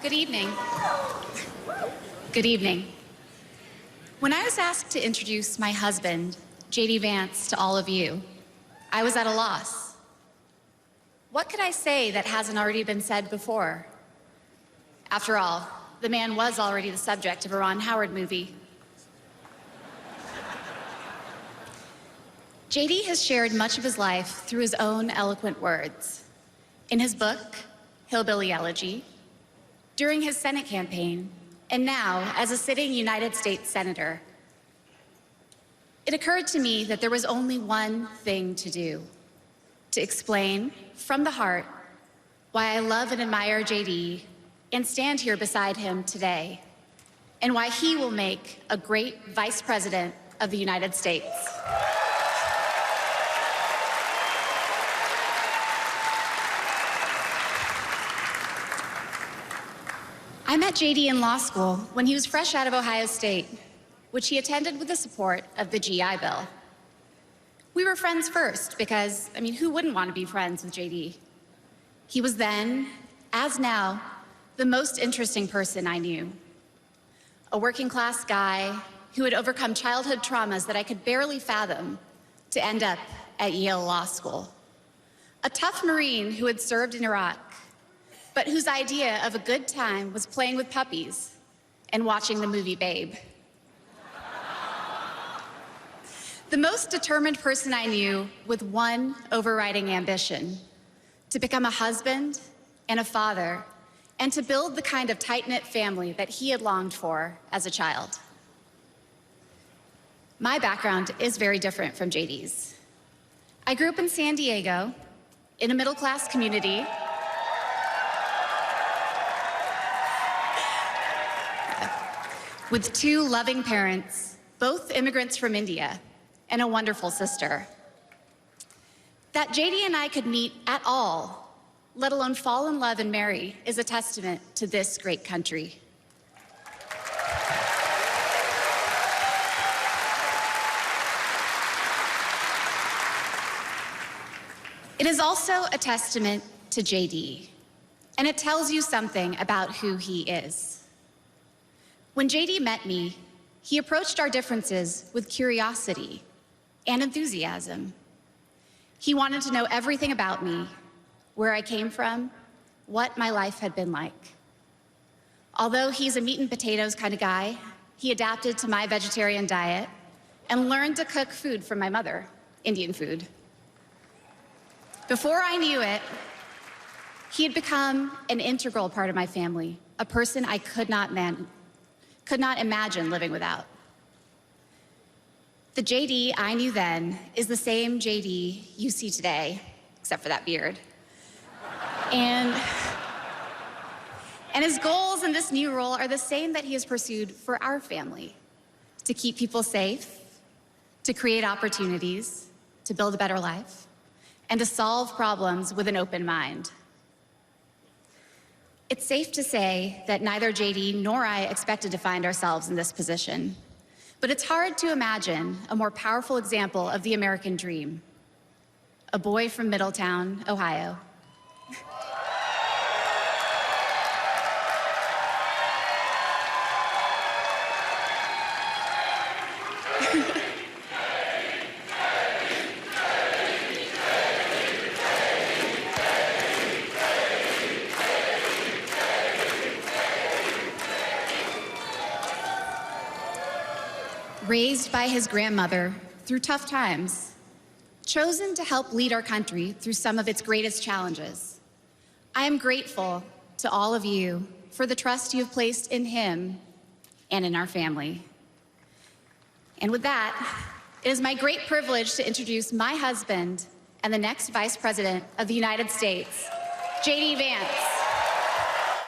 Good evening. Good evening. When I was asked to introduce my husband, JD Vance, to all of you, I was at a loss. What could I say that hasn't already been said before? After all, the man was already the subject of a Ron Howard movie. JD has shared much of his life through his own eloquent words. In his book, Hillbilly Elegy, during his Senate campaign, and now as a sitting United States Senator. It occurred to me that there was only one thing to do: to explain from the heart why I love and admire JD and stand here beside him today, and why he will make a great Vice President of the United States. I met JD in law school when he was fresh out of Ohio State, which he attended with the support of the GI Bill. We were friends first because, who wouldn't want to be friends with JD? He was then, as now, the most interesting person I knew. A working class guy who had overcome childhood traumas that I could barely fathom to end up at Yale Law School. A tough Marine who had served in Iraq, but whose idea of a good time was playing with puppies and watching the movie Babe. The most determined person I knew with one overriding ambition: to become a husband and a father, and to build the kind of tight-knit family that he had longed for as a child. My background is very different from JD's. I grew up in San Diego, in a middle-class community, with two loving parents, both immigrants from India, and a wonderful sister. That JD and I could meet at all, let alone fall in love and marry, is a testament to this great country. It is also a testament to JD, and it tells you something about who he is. When JD met me, he approached our differences with curiosity and enthusiasm. He wanted to know everything about me, where I came from, what my life had been like. Although he's a meat and potatoes kind of guy, he adapted to my vegetarian diet and learned to cook food from my mother, Indian food. Before I knew it, he had become an integral part of my family, a person I could not imagine living without. The JD I knew then is the same JD you see today, except for that beard. And his goals in this new role are the same that he has pursued for our family: to keep people safe, to create opportunities, to build a better life, and to solve problems with an open mind. It's safe to say that neither JD nor I expected to find ourselves in this position, but it's hard to imagine a more powerful example of the American dream. A boy from Middletown, Ohio. Raised by his grandmother through tough times, chosen to help lead our country through some of its greatest challenges. I am grateful to all of you for the trust you have placed in him and in our family. And with that, it is my great privilege to introduce my husband and the next Vice President of the United States, JD Vance.